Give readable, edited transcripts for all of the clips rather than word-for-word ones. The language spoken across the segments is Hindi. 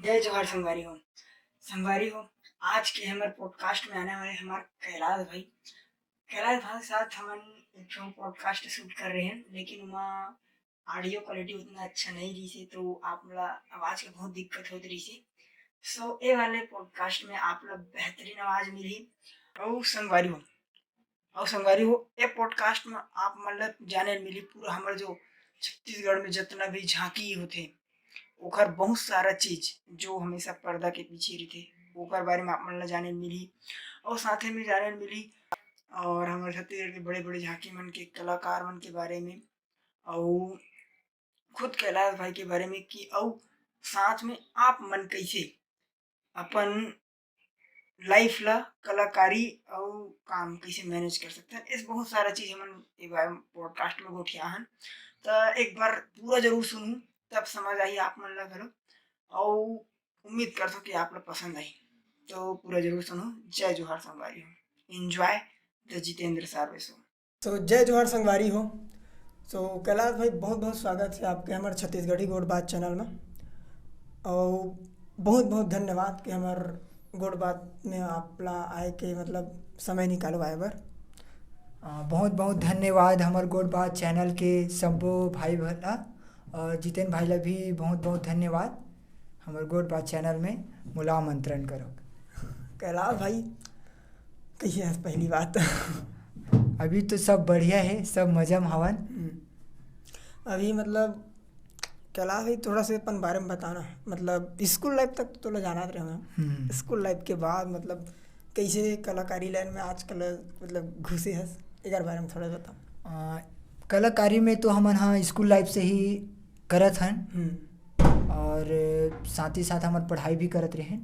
जय जोहार संगवारी हो। संगवारी हो, आज के हमारे पॉडकास्ट में आने वाले हमारे कैलाश भाई के साथ हम एक ठो पॉडकास्ट शूट कर रहे हैं, लेकिन वहाँ ऑडियो क्वालिटी उतना अच्छा नहीं रही से, तो आप लोग आवाज़ के बहुत दिक्कत होती रही से। सो ये वाले पॉडकास्ट में आप लोग बेहतरीन आवाज़ मिली। और संगवारी हो ये पॉडकास्ट में आप मतलब जाने मिली पूरा हमारे जो छत्तीसगढ़ में जितना भी झांकी होते ओकर बहुत सारा चीज जो हमेशा पर्दा के पीछे रहते ओकर बारे में आप मन ला जाने मिली। और साथ में जाने मिली और हमारे छत्तीसगढ़ के बड़े बड़े झांकी मन के कलाकार मन के बारे में और खुद कैलाश भाई के बारे में कि और साथ में आप मन कैसे अपन लाइफ ला कलाकारी और काम कैसे मैनेज कर सकते हैं। इस बहुत सारा चीज़ हमन पॉडकास्ट में गोठिया हन, तो एक बार पूरा जरूर सुनूं, तब समझ आई आप मन ला घलो। और उम्मीद करता हूँ कि आप लोग पसंद आई, तो पूरा जरूर सुनो। जय जोहार संगवारी हो। Enjoy the Jitendra Sarve show. तो जय जोहार संगवारी हो। तो कैलाश भाई बहुत बहुत स्वागत है आपके हमारे छत्तीसगढ़ी गोड़ बात चैनल में। और बहुत बहुत धन्यवाद कि हमारे गोड़ बात में आप ला आए के मतलब समय निकालो आए बर। बहुत बहुत धन्यवाद हमार गोड़ बात चैनल के सब्बो भाई भला और जितेन भाई ला भी बहुत बहुत धन्यवाद हमार गोड़ बात चैनल में मोला आमंत्रण करो। कैलाश भाई कैसे है पहली बात? अभी तो सब बढ़िया है, सब मजा में हवन। अभी मतलब कैलाश भाई थोड़ा सा अपन बारे में बताना, मतलब स्कूल लाइफ तक तो जाना रहे हैं। स्कूल लाइफ के बाद मतलब कैसे कलाकारी लाइन में आजकल मतलब घुसे है, एक बारे में थोड़ा बताओ। कलाकारी में तो हमन हाँ स्कूल लाइफ से ही करत हन और साथ ही साथ हमार पढ़ाई भी करत रहे,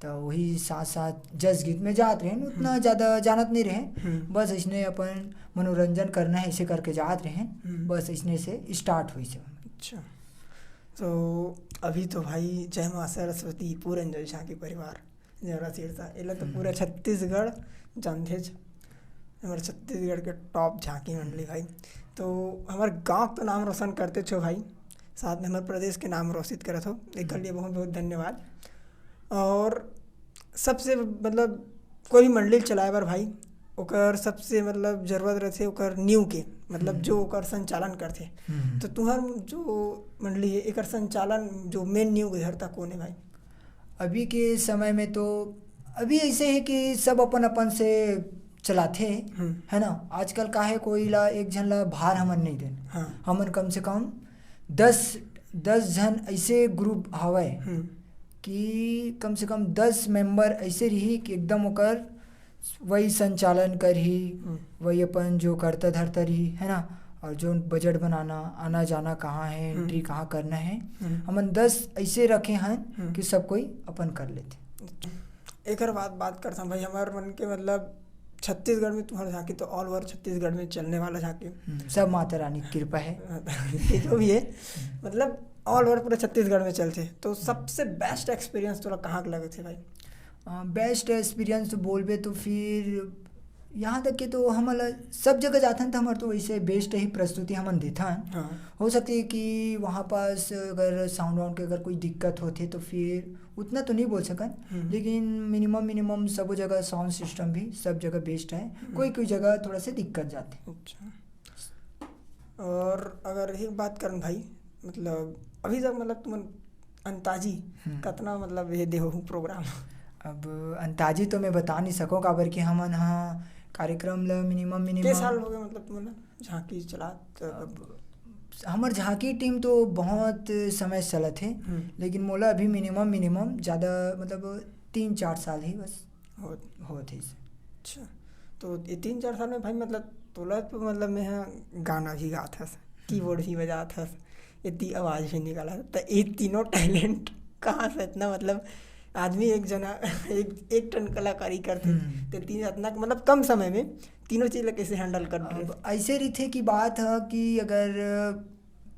तो वही साथ साथ जस गीत में जात रहे, उतना ज़्यादा जानत नहीं रहे, बस इसने अपन मनोरंजन करना है ऐसे करके जात रहे, बस इसने से स्टार्ट हुई से। अच्छा, तो अभी तो भाई जय माँ सरस्वती पूरन जय झांकी परिवार जरा सिरसा एला तो पूरा छत्तीसगढ़ जानते हमारे छत्तीसगढ़ के टॉप झांकी मंडली भाई। तो हमारे गांव तो नाम रोशन करते छो भाई, साथ में हमारे प्रदेश के नाम रोशित करत हो, एक लिए बहुत बहुत धन्यवाद। और सबसे मतलब कोई भी मंडली चलाए बार भाई ओकर सबसे मतलब जरूरत रहते ओकर न्यू के मतलब जो ओकर संचालन करते। तो तुम्हार जो मंडली है एकर संचालन जो मेन न्यू धरता कौन है भाई? अभी के समय में तो अभी ऐसे है कि सब अपन अपन से चलाते है ना। आजकल का है कोई ला एक जन ला भार हमन नहीं देन। हाँ। हमन कम से कम 10 जन ऐसे ग्रुप हवे कि कम से कम 10 मेंबर ऐसे रही कि एकदम ओकर वही संचालन करही, वही अपन जो करता धरता रही है ना, और जो बजट बनाना आना जाना कहाँ है एंट्री कहाँ करना है, हमन 10 ऐसे रखे हैं कि सब कोई अपन कर लेते। एक बात करता हूँ भाई हमारे मन के मतलब छत्तीसगढ़ में तुम्हारा झांकी तो ऑल ओवर छत्तीसगढ़ में चलने वाला झांकी सब माता रानी की कृपा है। जो भी है मतलब ऑल ओवर पूरे छत्तीसगढ़ में चलते। तो सबसे बेस्ट एक्सपीरियंस थोड़ा कहाँ के लगे थे भाई? बेस्ट एक्सपीरियंस बोलबे तो फिर यहाँ तक कि तो हम सब जगह जाते हैं तो हमारे तो वैसे बेस्ट ही प्रस्तुति हमन देता है। हाँ। हो सकती है कि वहाँ पास अगर साउंड वाउंड के अगर कोई दिक्कत होती तो फिर उतना तो नहीं बोल सकन, लेकिन मिनिमम सब जगह साउंड सिस्टम भी सब जगह बेस्ट है, कोई जगह थोड़ा सा दिक्कत जाती। अच्छा, और अगर एक बात करन भाई मतलब अभी तक मतलब तुम अंताजी कितना मतलब ये देहो प्रोग्राम? अब अंताजी तो मैं बता नहीं सकूँ काबर कि हमन हाँ कार्यक्रम ला मिनिमम के साल हो गए मतलब तुम झांकी चलात? हमार झांकी टीम तो बहुत समय से चलत है, लेकिन मोला अभी मिनिमम ज़्यादा मतलब 3-4 साल ही बस होते। अच्छा, तो ये 3-4 साल में भाई मतलब तोला तो मतलब मैं गाना भी गात हस, कीबोर्ड भी बजात हस, इतनी आवाज़ भी निकाला, तो ये तीनों टैलेंट कहाँ से इतना मतलब आदमी एक जना एक टन कलाकारी करते तो तीन इतना मतलब कम समय में तीनों चीज़ कैसे हैंडल कर रहे? ऐसे रही थे कि बात है कि अगर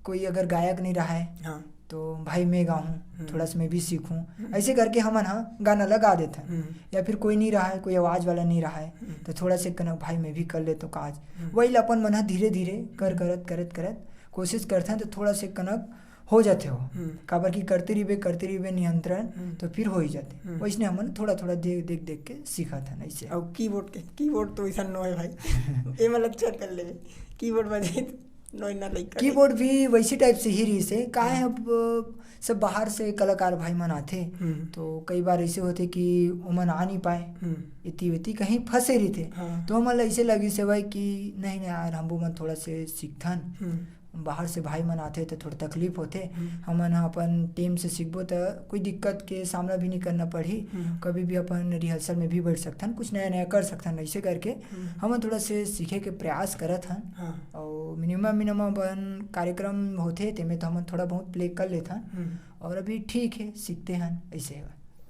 कोई अगर गायक नहीं रहा है हाँ तो भाई मैं गाऊँ थोड़ा सा मैं भी सीखूँ, ऐसे करके हमन हाँ गाना लगा देते हैं। या फिर कोई नहीं रहा है, कोई आवाज़ वाला नहीं रहा है तो थोड़ा से कनक भाई मैं भी कर ले तो काज वही अपन मन धीरे धीरे करत कोशिश करते हैं तो थोड़ा से कनक हो जाते हो काबर की करते रहिबे नियंत्रण तो फिर हो ही जाते। वैसने हमन थोड़ा थोड़ा देख देख के सीखा था ऐसे। और कीबोर्ड तो ऐसा नो है भाई ए मतलब चेक कर ले कीबोर्ड बजे नो ना लइका कीबोर्ड भी वैसे टाइप से ही रही से का है। अब सब बाहर से कलाकार भाई मन आथे तो कई बार ऐसे होते कि ओमन आ नहीं पाए इति वेती कहीं फंसे रही थे। तो हमन ऐसे लगी से भाई कि नहीं यार हम मन थोड़ा से सीखथन बाहर से भाई मन आते तो थोड़ा तकलीफ होते। हमन अपन टीम से सीखबो तो कोई दिक्कत के सामना भी नहीं करना पड़ी। कभी भी अपन रिहर्सल में भी बैठ सकथन कुछ नया नया कर सकथन ऐसे करके हमन थोड़ा से सीखे के प्रयास करत हन। और मिनिमम अपन कार्यक्रम होते तेमें तो हमन थोड़ा बहुत प्ले कर लेथन और अभी ठीक है सीखते हन ऐसे।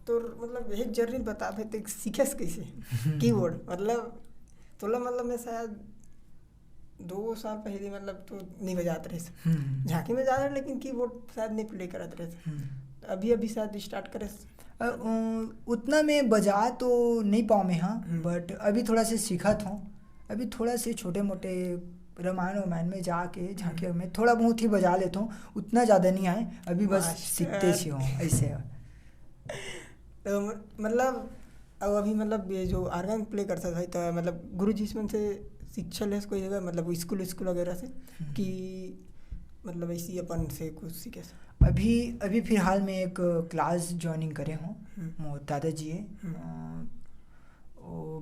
तो मतलब एक जर्नी बता तो सीखेस कैसे कीबोर्ड मतलब तोला मतलब मैं शायद 2 साल पहले मतलब तो नहीं बजाते रहे झांकी में जा रहे लेकिन कीबोर्ड शायद नहीं प्ले करते रहे अभी शायद स्टार्ट करे। उतना में बजा तो नहीं पाऊँ मैं हाँ बट अभी थोड़ा से सीखत हूँ। अभी थोड़ा से छोटे मोटे रामायण में जाके झांकी में थोड़ा बहुत ही बजा लेता हूँ उतना ज़्यादा नहीं आए अभी बस सीखते ही हूँ ऐसे। तो मतलब अब अभी मतलब ये जो आर्गन प्ले करता था तो मतलब गुरुजी से शिक्षा ले कोई जगह मतलब स्कूल वगैरह से कि मतलब ऐसी अपन से कुछ सीखे। अभी फिलहाल में एक क्लास ज्वाइनिंग करे हूँ मोर दादाजी है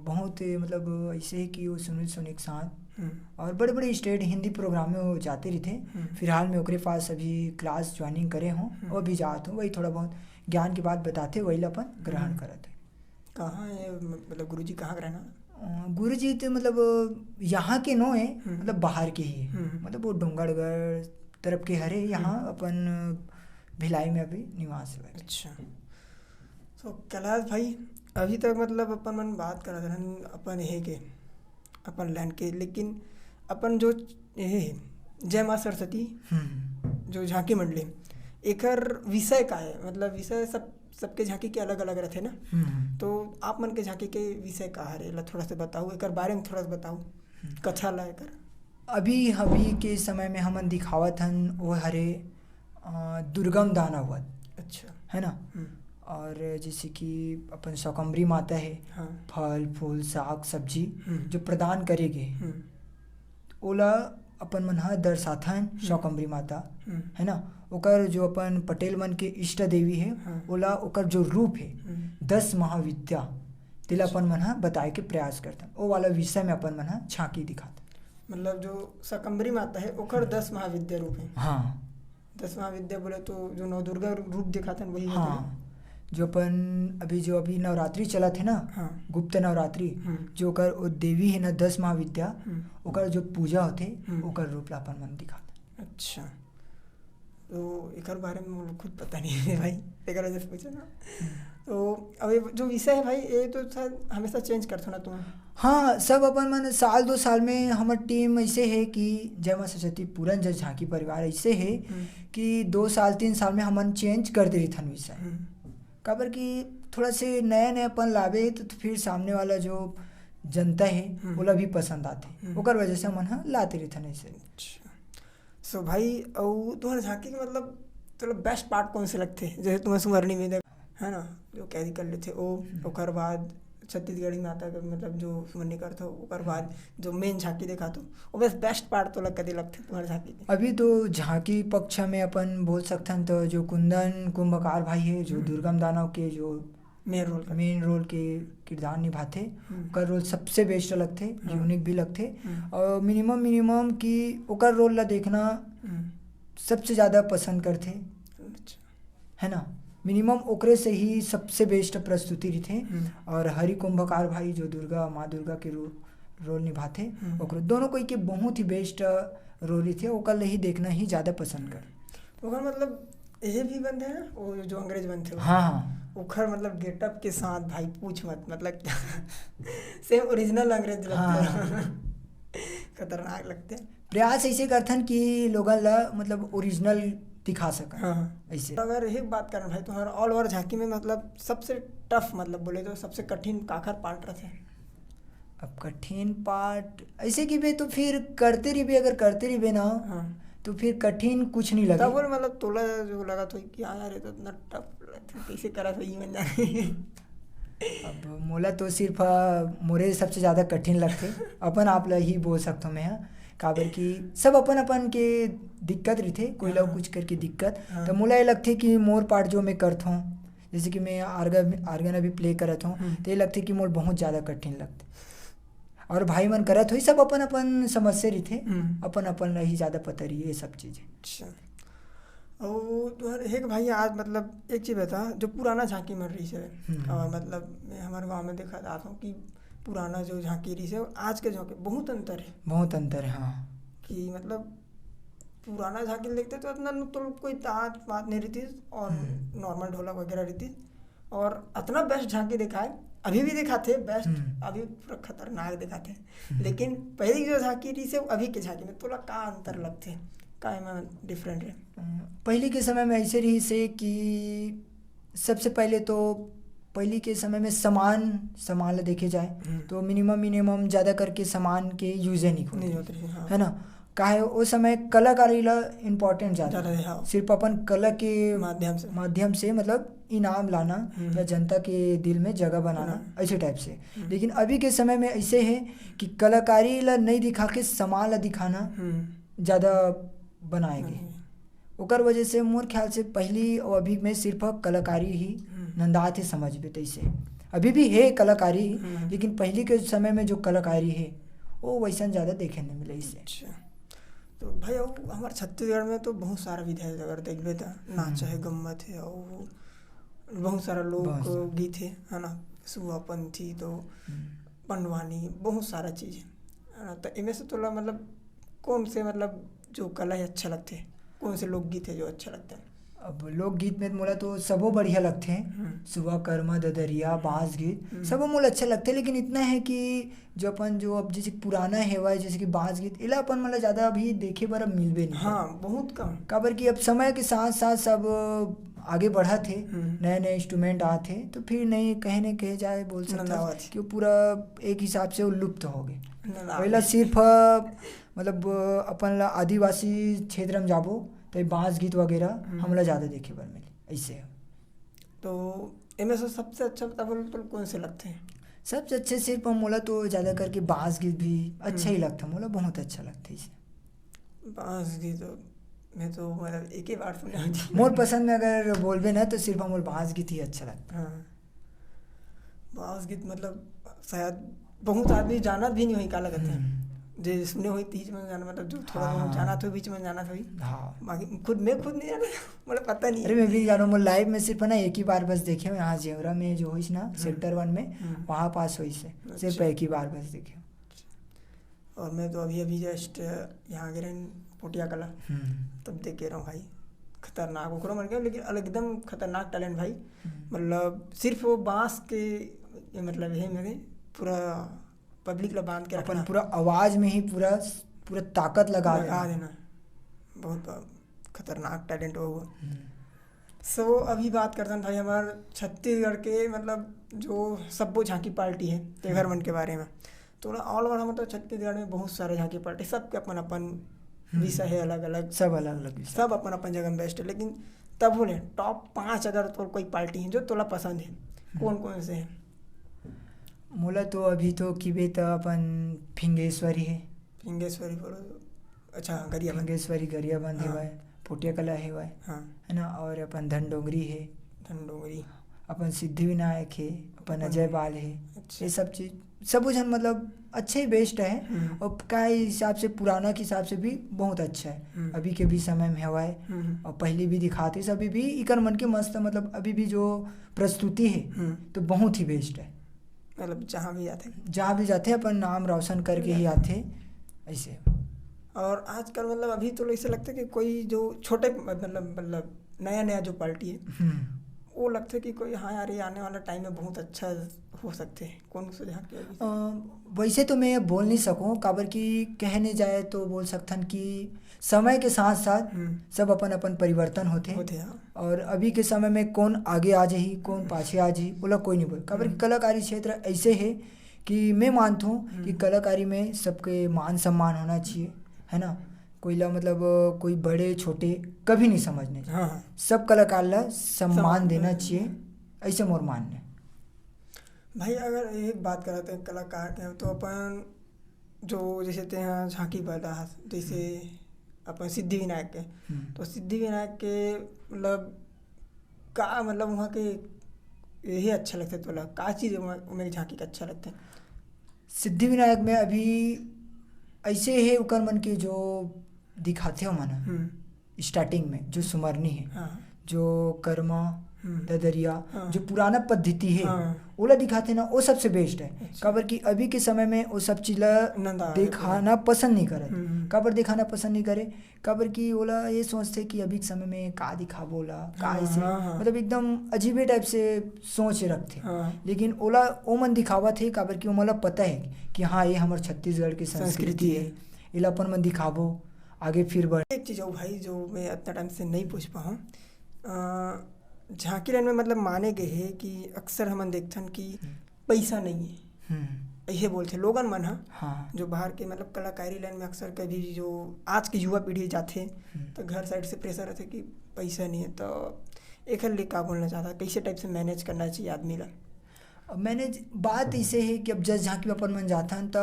बहुत मतलब ऐसे ही कि वो सुनील सोनी के साथ और बड़े बड़े स्टेट हिंदी प्रोग्राम में वो जाते रहते। फिलहाल में ओकरे पास अभी क्लास ज्वाइनिंग करे हूँ और भी जात हूँ वही थोड़ा बहुत ज्ञान की बात बताते वही अपन ग्रहण करते। कहाँ है मतलब गुरुजी कहाँ रहना? गुरुजी तो मतलब यहाँ के नो है मतलब बाहर के ही है मतलब वो डोंगरगढ़ तरफ के हरे यहाँ अपन भिलाई में अभी निवास है। अच्छा तो कैलाश भाई अभी तक मतलब अपन मन बात कर रहे हैं अपन है के अपन लैंड के लेकिन अपन जो ये जय माँ सरस्वती जो झांकी मंडली एकर विषय का है मतलब विषय सबके झांकी के अलग अलग रहते ना तो आप मन के झांकी के विषय का हरे ला थोड़ा सा बताओ एक बारे में थोड़ा सा बताओ कथा ला एकर। अभी के समय में हमन दिखावत हन वो हरे दुर्गम दानवत। अच्छा है ना और जैसे कि अपन शौकम्बरी माता है फल फूल साग सब्जी जो प्रदान करेगे ओला अपन मन ह दर्शाथन शौकम्बरी माता है ना। ओकर जो अपन पटेल मन के इष्ट देवी है ओला ओकर जो रूप है 10 महाविद्या तिला अपन मन ह बताए के प्रयास करथन ओ वाला विषय में अपन मन ह झांकी दिखाता। मतलब जो शौकम्बरी माता है ओकर 10 महाविद्या रूप है। हाँ 10 महाविद्या बोले तो जो नौ दुर्गा रूप दिखाथन वही हाँ जो अभी नवरात्रि चला थे ना गुप्त नवरात्रि जो ओकर वो देवी है ना 10 महाविद्या ओकर जो पूजा होते ओकर रूप ला अपन मन दिखाता। अच्छा तो एकर बारे में मुझे खुद पता नहीं है भाई एकर वजह से पूछा ना। तो अब ये जो विषय है भाई ये तो शायद हमेशा चेंज करते ना तुम? हाँ सब अपन मन साल 2 साल में हमार टीम ऐसे है कि जय माँ सरस्वती पूरन जय झांकी परिवार ऐसे है कि 2 साल 3 साल में हमन चेंज करते रहथन विषय काबर कि थोड़ा से नया नयापन लावे तो फिर सामने वाला जो जनता है ओला भी पसंद आते ओकर वजह से मन लाते रहथन ऐसे। सो भाई और तुम्हारे झांकी के मतलब चलो बेस्ट पार्ट कौन से लगते जैसे तुम्हें सुमरनी में है ना जो कैदी कर लेते ओकर बाद छत्तीसगढ़ी माता का मतलब जो सुमरनी करते हो ओकर बाद जो मेन झांकी देखा तो वो बस बेस्ट पार्ट तो कदी लगते तुम्हारे झांकी के? अभी तो झांकी पक्ष में अपन बोल सकते तो जो कुंदन कुंभकार भाई है जो दुर्गम दानव के जो मेन रोल के किरदार निभाते ओकर रोल सबसे बेस्ट लगते यूनिक भी लगते और मिनिमम कि ओकर रोल ला देखना सबसे ज़्यादा पसंद करते है ना। मिनिमम ओकरे से ही सबसे बेस्ट प्रस्तुति रहते और हरि कुंभकार भाई जो माँ दुर्गा के रोल निभाते ओकर दोनों कोई के बहुत ही बेस्ट रोल थे ओकर ले ही देखना ही ज़्यादा पसंद कर। ओकर मतलब ये भी बंद है ना वो जो अंग्रेज बंद थे हाँ ओकर मतलब गेटअप के साथ भाई पूछ मत मतलब सेम ओरिजिनल अंग्रेज लगते खतरनाक लगते। प्रयास ऐसे करथन कि लोगन ला मतलब ओरिजिनल दिखा सका ऐसे। अगर यही बात करें भाई तुम्हारा ऑल ओवर झांकी में मतलब सबसे टफ मतलब बोले तो सबसे कठिन काखर पार्ट रहते हैं? अब कठिन पार्ट ऐसे कि बे तो फिर करते रहिबे अगर करते रहिबे ना तो फिर कठिन कुछ नहीं लगे। तब बोल मतलब तोला जो लगा था कि हाँ यार ये तो इतना टफ कैसे करा था ये बन जाने। अब मोला तो सिर्फ मोरे सबसे ज़्यादा कठिन लगते अपन आप ला ही बोल सकता हूँ मैं यहाँ काबर कि सब अपन अपन के दिक्कत रही कोई लोग कुछ करके दिक्कत तो मोला ये लगते कि मोर पार्ट जो मैं करता हूँ जैसे कि मैं आर्गन अभी प्ले करत हूँ तो ये लगते कि मोर बहुत ज़्यादा कठिन लगते और भाई मन करत हो सब अपन अपन समस्या रही थे अपन अपन ही ज़्यादा पता रही ये सब चीज़ें। अच्छा और एक भाई आज मतलब एक चीज़ बता जो पुराना झांकी मर रही है और मतलब मैं हमारे गांव में देखा जाता हूँ कि पुराना जो झांकी रही है आज के झांकी बहुत अंतर है। बहुत अंतर है हाँ कि मतलब पुराना झांकी देखते तो इतना तो कोई ताज बात नहीं रहती और नॉर्मल ढोलक वगैरह रहती और इतना बेस्ट झांकी देखा है अभी भी दिखाते बेस्ट अभी पूरा खतरनाक दिखाते लेकिन पहले की जो झांकी रही से अभी के झांकी में थोड़ा का अंतर लगते हैं का में डिफरेंट है। पहले के समय में ऐसे रही से कि सबसे पहले तो पहले के समय में सामान देखे जाए तो मिनिमम ज़्यादा करके सामान के यूज नहीं होते है ना काहे उस समय कलाकारी ला इम्पोर्टेंट ज़्यादा हाँ। सिर्फ अपन कला के माध्यम से मतलब इनाम लाना या जनता के दिल में जगह बनाना ऐसे टाइप से। लेकिन अभी के समय में ऐसे है कि कलाकारी ला नहीं दिखा के सामान ला दिखाना ज़्यादा बनाएंगे ओकर वजह से मोर ख्याल से पहली और अभी में सिर्फ कलाकारी ही नंदा थे समझ में तैसे अभी भी है कलाकारी लेकिन पहले के समय में जो कलाकारी है वो वैसा ज़्यादा देखे नहीं मिले इससे। अच्छा तो भाई हमारे छत्तीसगढ़ में तो बहुत सारा विधा है अगर देखबे तो नाच है गम्मत है और बहुत सारा लोक गीत है ना सुहापंथी तो पंडवानी बहुत सारा चीज़ है ना तो इनमें से तो मतलब कौन से मतलब जो कला है अच्छा लगते हैं कौन से लोकगीत है जो अच्छा लगता है। अब लोकगीत में मोला तो सबो बढ़िया लगते हैं सुबह कर्मा ददरिया बांस गीत सबो मोला अच्छा लगते हैं लेकिन इतना है कि जो अपन जो अब जैसे पुराना है जैसे कि बांस गीत इला अपन मतलब ज़्यादा अभी देखे बर अब मिलबे नहीं हाँ बहुत कम काबर कि अब समय के साथ साथ सब आगे बढ़ा थे नए इंस्ट्रूमेंट आते तो फिर नहीं कहे न कहे जाए बोल सकता कि वो पूरा एक हिसाब से वो लुप्त हो गए। पहला सिर्फ मतलब अपन ला आदिवासी क्षेत्र में जाबो तो बांस गीत वगैरह हमला ज़्यादा देखे बर मिले ऐसे। तो इनमें से सबसे अच्छा तो कौन से लगते हैं। सबसे अच्छे सिर्फ मोला तो ज़्यादा करके बांस गीत भी अच्छा ही लगता मोला बहुत अच्छा लगता है इसे। बांस गीत मैं तो मतलब एक ही बार सुना मोर पसंद में अगर बोलबे ना तो सिर्फ मोर बांस गीत ही अच्छा लगता है। बांस गीत मतलब शायद बहुत आदमी जाना भी नहीं हुई का लगता है जो सुने हुई बीच में जाना मतलब जो थोड़ा बहुत जाना था बीच में जाना था बाकी खुद नहीं जाना मतलब पता नहीं। अरे मैं भी जाना मैं लाइव में सिर्फ ना एक ही बार बस देखे हूँ यहाँ जेवरा में जो हुई ना सेक्टर 1 में वहाँ पास हुई से सिर्फ एक ही बार बस देखे। और मैं तो अभी जस्ट यहाँ गिरे पोटिया कला तब देख के रहा हूँ भाई खतरनाक ओकरो मन के लेकिन अलग एकदम खतरनाक टैलेंट भाई मतलब सिर्फ वो बांस के मतलब यही मेरे पूरा पब्लिक ला बांध के अपन पूरा आवाज में ही पूरा ताकत लगा देना बहुत खतरनाक टैलेंट हो सो अभी बात करते हैं भाई हमारे छत्तीसगढ़ के मतलब जो सब्बो झांकी पार्टी है तेघर मन के बारे में थोड़ा ऑल ओवर हम तो छत्तीसगढ़ में बहुत सारे झांकी पार्टी सबके अपन अपन विषय है अलग अलग सब अपन अपन जगह में बेस्ट है लेकिन तब बोले टॉप 5 अगर तो कोई पार्टी है जो तोला पसंद है कौन कौन से है। मोला तो अभी तो किबे तो अपन फिंगेश्वरी बोलो अच्छा गरियाबंद है पोटिया कला है हाँ है ना और अपन धनडोंगरी है अपन सिद्धि विनायक है अपन अजय बाल है ये सब चीज़ सब जन मतलब अच्छे ही बेस्ट है और का हिसाब से पुराना के हिसाब से भी बहुत अच्छा है अभी के भी समय में हवा है और पहले भी दिखाते अभी भी इकर मन के मस्त मतलब अभी भी जो प्रस्तुति है तो बहुत ही बेस्ट है मतलब जहाँ भी जाते अपन नाम रोशन करके ही आते ऐसे। और आजकल मतलब अभी तो ऐसे लगता है कि कोई जो छोटे मतलब नया जो पार्टी है वो लगता है कि कोई हाँ यार ये आने वाला टाइम में बहुत अच्छा हो सकते हैं कौन से वैसे तो मैं बोल नहीं सकूँ काबर कि कहने जाए तो बोल सकथन कि समय के साथ साथ सब अपन अपन परिवर्तन होते हैं और अभी के समय में कौन आगे आ जाही कौन पाछे आ जाही बोला कोई नहीं बोल काबर कि कलाकारी क्षेत्र ऐसे है कि मैं मानता हूँ कि कलाकारी में सबके मान सम्मान होना चाहिए है ना कोई ला मतलब कोई बड़े छोटे कभी नहीं समझने चाहिए। हाँ हाँ सब कलाकार ला सम्मान सम्मान देना देना चाहिए, ऐसे मोर मानना है। भाई। अगर एक बात करते हैं कलाकार के, तो अपन जो जैसे ते यहाँ झांकी बता, जैसे अपन सिद्धि विनायक के, तो सिद्धि विनायक के मतलब का मतलब वहाँ के यही अच्छा लगता है, तो लग का चीज़ उमें झांकी का अच्छा लगता है। सिद्धि विनायक में अभी ऐसे है उकर मन के जो दिखाते हो मन स्टार्टिंग में जो सुमरनी है, हाँ जो कर्मा ददरिया, हाँ। जो पुराना पद्धति है हाँ। ओला दिखाते ना, वो सबसे बेस्ट है। अच्छा। काबर कि अभी के समय में वो सब चीज ला नंदा दिखाना पसंद नहीं करे। हम्म। काबर दिखाना पसंद नहीं करे, काबर कि ओला ये सोचते कि अभी के समय में का दिखाबो ला, का हाँ, ऐसे हाँ, हाँ। मतलब एकदम अजीबे टाइप से सोच रखते। हाँ। लेकिन ओला ओ मन दिखावा थे, काबर कि ओमला पता है कि हाँ ये हमारे छत्तीसगढ़ की संस्कृति है, इला अपन मन दिखाबो आगे फिर बढ़। एक चीज़ हो भाई जो मैं इतना टाइम से नहीं पूछ पाऊँ, झांकी लाइन में मतलब माने गए है कि अक्सर हम देखथन कि पैसा नहीं है, ऐसे बोलते लोगन मन। हाँ जो बाहर के मतलब कलाकारी लाइन में अक्सर कभी जो आज की युवा पीढ़ी जाते तो घर साइड से प्रेशर रहते कि पैसा नहीं है, तो एक लिए का बोलना चाहता, कैसे टाइप से मैनेज करना चाहिए आदमी ला। अब मैंने बात ऐसे है कि अब जज झांकी अपन मन जाता है तो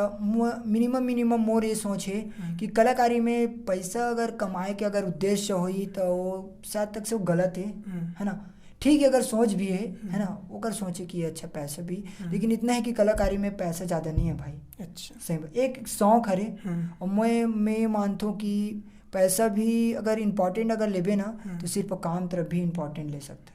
मिनिमम मोर ये सोच है कि कलाकारी में पैसा अगर कमाए के अगर उद्देश्य होई तो वो शायद तक से वो गलत है ना। ठीक है अगर सोच भी है ना, वो अगर सोचे कि अच्छा पैसा भी, लेकिन इतना है कि कलाकारी में पैसा ज़्यादा नहीं है भाई। अच्छा। सही एक शौक हरे, और मैं मानता हूँ कि पैसा भी अगर इम्पोर्टेंट अगर लेबे ना तो सिर्फ काम तरफ भी इम्पोर्टेंट ले सकते,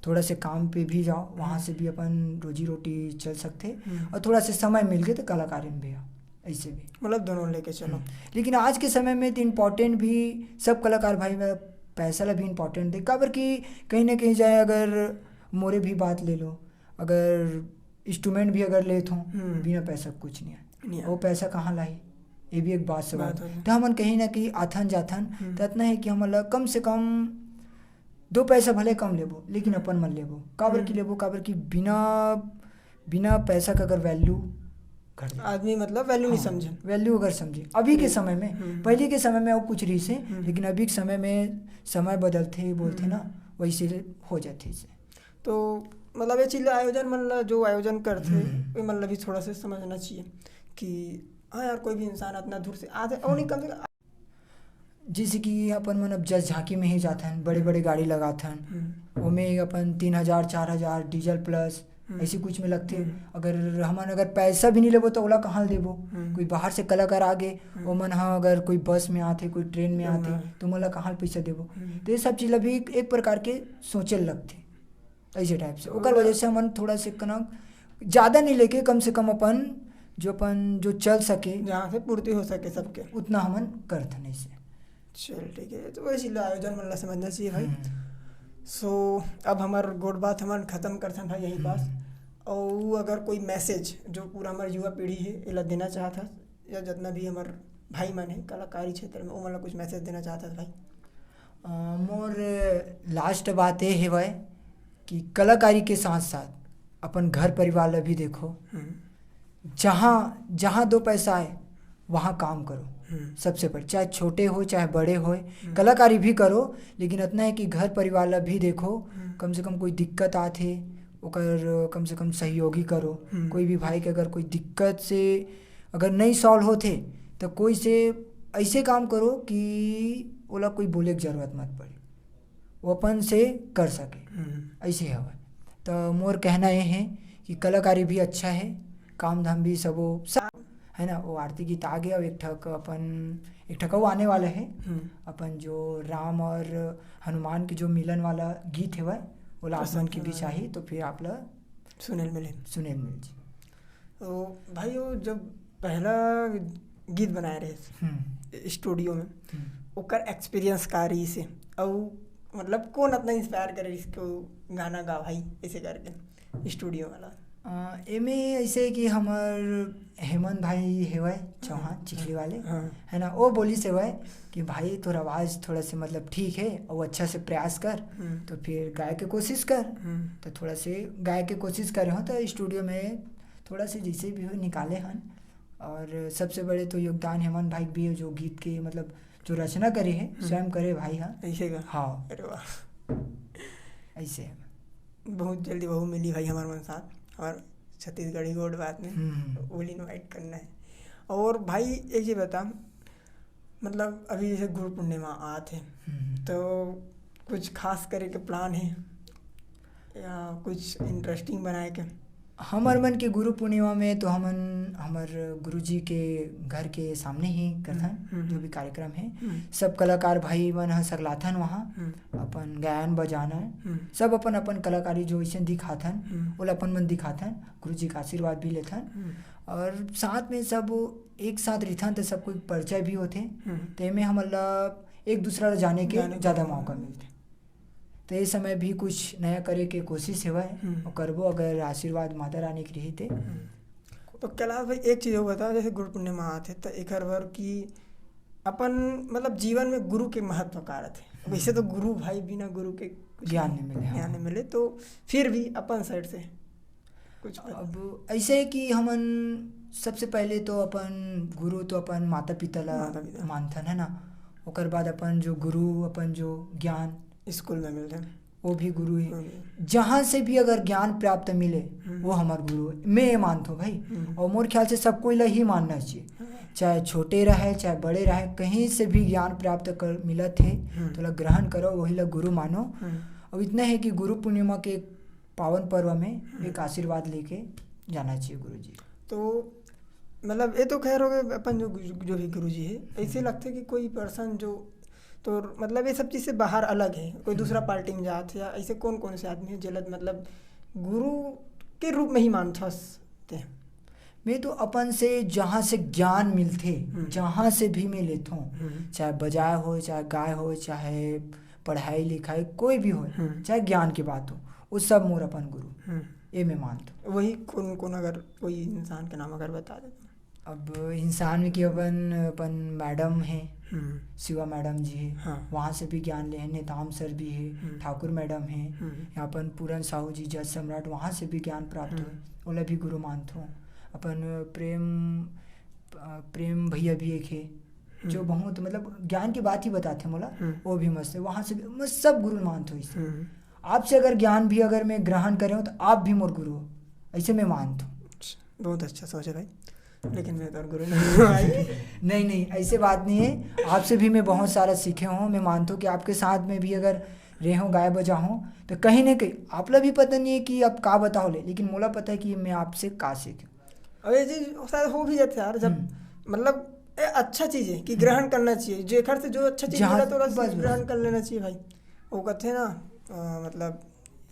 थोड़ा से काम पे भी जाओ, वहाँ से भी अपन रोजी रोटी चल सकते, और थोड़ा से समय मिल गए तो कलाकारी में भी आओ, ऐसे भी मतलब दोनों लेके चलो। लेकिन आज के समय में तो इम्पोर्टेंट भी सब कलाकार भाई में पैसा ला भी इम्पोर्टेंट दे। काबर कि कहीं ना कहीं जाए, अगर मोरे भी बात ले लो, अगर इंस्ट्रूमेंट भी अगर लेत हूँ बिना पैसा कुछ नहीं है, वो पैसा कहाँ लाई, ये भी एक बात सवाल। तो हमन कहीं ना कहीं आथन जाथन तो इतना है कि हमला कम से कम 2 पैसा भले कम लेबो, लेकिन अपन मन लेबो। काबर की लेबो, काबर की बिना पैसा का अगर वैल्यू घट जाए, आदमी मतलब वैल्यू नहीं समझे, वैल्यू अगर समझे अभी के समय में। पहले के समय में वो कुछ रही से, लेकिन अभी के समय में समय बदलते बोलते ना, वैसे हो जाते इसे। तो मतलब ये चीज़ आयोजन मतलब जो आयोजन करते वो मतलब भी थोड़ा सा समझना चाहिए कि हाँ यार कोई भी इंसान इतना दूर से आते और नहीं कम से कम। जैसे कि अपन मन अब जस्ट झांकी में ही जाथन, बड़े बड़े गाड़ी लगाथन, ओमें अपन 3000 4000 डीजल प्लस ऐसे कुछ में लगते। अगर हमन अगर पैसा भी नहीं लेबो तो ओला कहाँ देबो। कोई बाहर से कलाकार आगे ओ मन हाँ अगर कोई बस में आते, कोई ट्रेन में आते, तो मोला कहाँ पैसा देबो। तो ये सब चीज़ भी एक प्रकार के सोचे लगते ऐसे टाइप से। ओकर वजह से हमन थोड़ा से कना ज़्यादा नहीं लेके कम से कम अपन जो चल सके, जहाँ से पूर्ति हो सके सबके, उतना हमन करथन ऐसे। चल ठीक है, तो वैसे आयोजन मतलब समझना चाहिए भाई। सो अब हमार गोट बात हमन खत्म करथन भाई यही बात। और अगर कोई मैसेज जो पूरा हमार युवा पीढ़ी है इला देना चाहता, या जितना भी हमार भाई मन है कलाकारी क्षेत्र में, वो मतलब कुछ मैसेज देना चाहता भाई। मोर लास्ट बात ये है भाई कि कलाकारी के साथ साथ अपन घर परिवार ला भी देखो। जहाँ 2 पैसा आए वहाँ काम करो, सबसे पहले चाहे छोटे हो चाहे बड़े हो, कलाकारी भी करो, लेकिन इतना है कि घर परिवार ला भी देखो। कम से कम कोई दिक्कत आते ओकर कम से कम सहयोगी करो। कोई भी भाई के अगर कोई दिक्कत से अगर नहीं सॉल्व होते तो कोई से ऐसे काम करो कि ओला कोई बोले की जरूरत मत पड़े, वो अपन से कर सके, ऐसे है। तो मोर कहना ये है कि कलाकारी भी अच्छा है, काम धाम भी सब है ना। वो आरती गीत आ गया, एक ठक वो आने वाला है अपन जो राम और हनुमान की जो मिलन वाला गीत है वह वो आसमान की भी चाहिए, तो फिर आप लोग सुनील मिल जी। तो भाई वो जब पहला गीत बनाए रहे स्टूडियो में, ओकर एक्सपीरियंस का रही से, और मतलब कौन इतना इंस्पायर करे इसको गाना गा भाई ऐसे करके स्टूडियो वाला। एमे ऐसे कि हमार हेमंत भाई हेवै चौहान चिखली वाले है ना, वो बोली से वह कि भाई तोर आवाज़ थोड़ा से मतलब ठीक है और अच्छा से प्रयास कर, तो फिर गाय के कोशिश कर। तो थोड़ा से गाय के कोशिश करे हो तो स्टूडियो में थोड़ा से जैसे भी हो निकाले हन। और सबसे बड़े तो योगदान हेमंत भाई भी है, जो गीत के मतलब जो रचना करे है स्वयं करे भाई। हाँ ऐसे का? हाँ अरे वाह, ऐसे है। बहुत जल्दी बहू मिली भाई हमारे मन साथ, और छत्तीसगढ़ी गोड बात में वो इनवाइट करना है। और भाई एक चीज़ बता, मतलब अभी जैसे गुरु पूर्णिमा आते तो कुछ खास करे के प्लान है या कुछ इंटरेस्टिंग बनाए के? हमार मन के गुरु पूर्णिमा में तो हमन हमार गुरुजी के घर के सामने ही करथन जो भी कार्यक्रम है। सब कलाकार भाई मन ह सकलाथन वहाँ अपन गायन बजाना सब अपन अपन कलाकारी जो ऐसे दिखाथन ओला अपन मन दिखाथन, गुरुजी का आशीर्वाद भी लेथन। और साथ में सब एक साथ रहथन तो सब कोई परिचय भी होते, तेमें हमला एक दूसरा ला जाने के ज़्यादा मौका मिलते। तो ये समय भी कुछ नया करे के कोशिश हेवा है और करबो, अगर आशीर्वाद माता रानी की रही थे। तो कैलाश भाई एक चीज़ बताओ, जैसे गुरु पूर्णिमा आते तो एक बार की अपन मतलब जीवन में गुरु के महत्व का रहते। वैसे तो गुरु भाई बिना गुरु के ज्ञान नहीं मिले, तो फिर भी अपन साइड से कुछ अब ऐसे है कि हमन सबसे पहले तो अपन गुरु तो अपन माता पिता ला मानथन है ना। ओकर बाद अपन जो गुरु अपन जो ज्ञान स्कूल में मिलते हैं वो भी गुरु है। जहाँ से भी अगर ज्ञान प्राप्त मिले वो हमार गुरु है, मैं ये मानता हूँ भाई। और मोर ख्याल से सबको ला ही मानना चाहिए, चाहे छोटे रहे चाहे बड़े रहे, कहीं से भी ज्ञान प्राप्त कर मिलत है तो ला ग्रहण करो, वही ला गुरु मानो। और इतना है कि गुरु पूर्णिमा के पावन पर्व में एक आशीर्वाद लेके जाना चाहिए गुरु जी। तो मतलब ये तो खैर हो गए अपन जो भी गुरु जी है। ऐसे लगता है कि कोई पर्सन जो तो मतलब ये सब चीज़ से बाहर अलग है, कोई दूसरा पार्टी में जाते या ऐसे कौन से आदमी है जलद मतलब गुरु के रूप में ही मानते हैं? मैं तो अपन से जहाँ से ज्ञान मिलते जहाँ से भी मैं लेता हूँ, चाहे बजाय हो चाहे गाय हो चाहे पढ़ाई लिखाई कोई भी हो, चाहे ज्ञान की बात हो, वो सब मोर अपन गुरु ये मैं मानता हूँ। वही कौन अगर कोई इंसान के नाम अगर बता दे? अब इंसान में कि अपन मैडम है शिवा मैडम जी है, हाँ। वहाँ से भी ज्ञान ले हैं। नेताम सर भी है, ठाकुर मैडम है, यहाँ अपन पूरन साहू जी जज सम्राट, वहाँ से भी ज्ञान प्राप्त हुए, ओला भी गुरु मानता हूँ। अपन प्रेम भैया भी एक है जो बहुत मतलब ज्ञान की बात ही बताते हैं मोला, वो भी मस्त है, वहाँ से भी मैं सब गुरु मानता हूँ। इसे आपसे अगर ज्ञान भी अगर मैं ग्रहण करे हूँ तो आप भी मोर गुरु हो, ऐसे मैं मानता हूँ। बहुत अच्छा सोच है भाई, लेकिन मैं तो गुरु नहीं हूँ भाई। नहीं ऐसे बात नहीं है, आपसे भी मैं बहुत सारा सीखे हूँ। मैं मानता हूँ कि आपके साथ में भी अगर रहे हूँ गाय बजा हूँ तो कहीं ना कहीं आप लोग भी पता नहीं है कि आप का बताओ ले, लेकिन मोला पता है कि मैं आपसे का सीखूँ। और ये चीज़ शायद हो भी जाते यार, जब मतलब अच्छा चीज़ है कि ग्रहण करना चाहिए, जो घर से जो अच्छा चीज़ मिला तो बस ग्रहण कर लेना चाहिए भाई। वो कहते हैं ना मतलब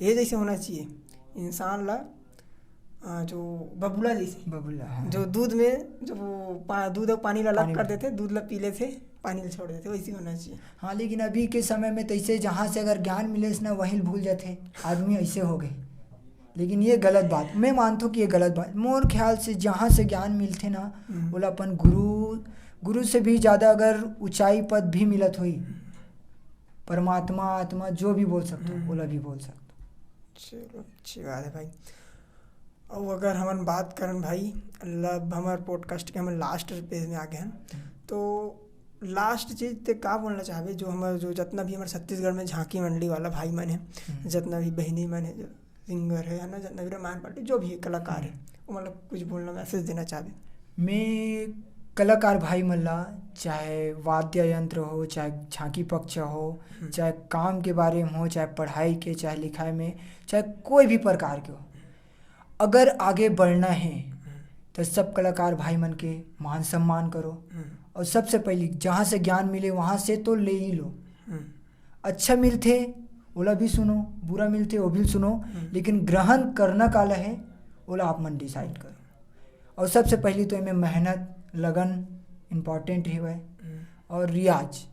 ये जैसे होना चाहिए इंसान ला जो बबूला जैसे हाँ। जो दूध में जो दूध और पानी ला अलग कर देते, दूध ला पी लेते, पानी ला छोड़ देते, वैसे होना चाहिए। हाँ लेकिन अभी के समय में तो ऐसे जहाँ से अगर ज्ञान मिले ना वहीं भूल जाते आदमी, ऐसे हो गए। लेकिन ये गलत बात, मैं मानता हूँ कि ये गलत बात। मोर ख्याल से जहाँ से ज्ञान मिलते ना बोला अपन गुरु से भी ज़्यादा अगर ऊंचाई पद भी मिलत हुई, परमात्मा आत्मा जो भी बोल सकते हो बोला भी बोल सकते। चलो अच्छी बात है भाई। और अगर हम बात करें भाई मतलब हमारे पॉडकास्ट के हम लास्ट पेज में आ गए हैं, तो लास्ट चीज़ ते का बोलना चाहबे जो हमारे जो जितना भी हमारे छत्तीसगढ़ में झांकी मंडली वाला भाई मन है, जितना भी बहनी मन है, जो सिंगर है ना, जितना भी रामायण पार्टी जो भी कलाकार है, वो मतलब कुछ बोलना मैसेज देना चाहबे? मैं कलाकार भाई मल्ला, चाहे वाद्य यंत्र हो, चाहे झांकी पक्ष हो, चाहे काम के बारे में हो, चाहे पढ़ाई के, चाहे लिखाई में, चाहे कोई भी प्रकार के हो, अगर आगे बढ़ना है तो सब कलाकार भाई मन के मान सम्मान करो। और सबसे पहले जहाँ से ज्ञान मिले वहाँ से तो ले ही लो। अच्छा मिलते ओला भी सुनो, बुरा मिलते वो भी सुनो, लेकिन ग्रहण करना काला है ओला आप मन डिसाइड करो। और सबसे पहले तो इनमें मेहनत लगन इम्पॉर्टेंट है, और रियाज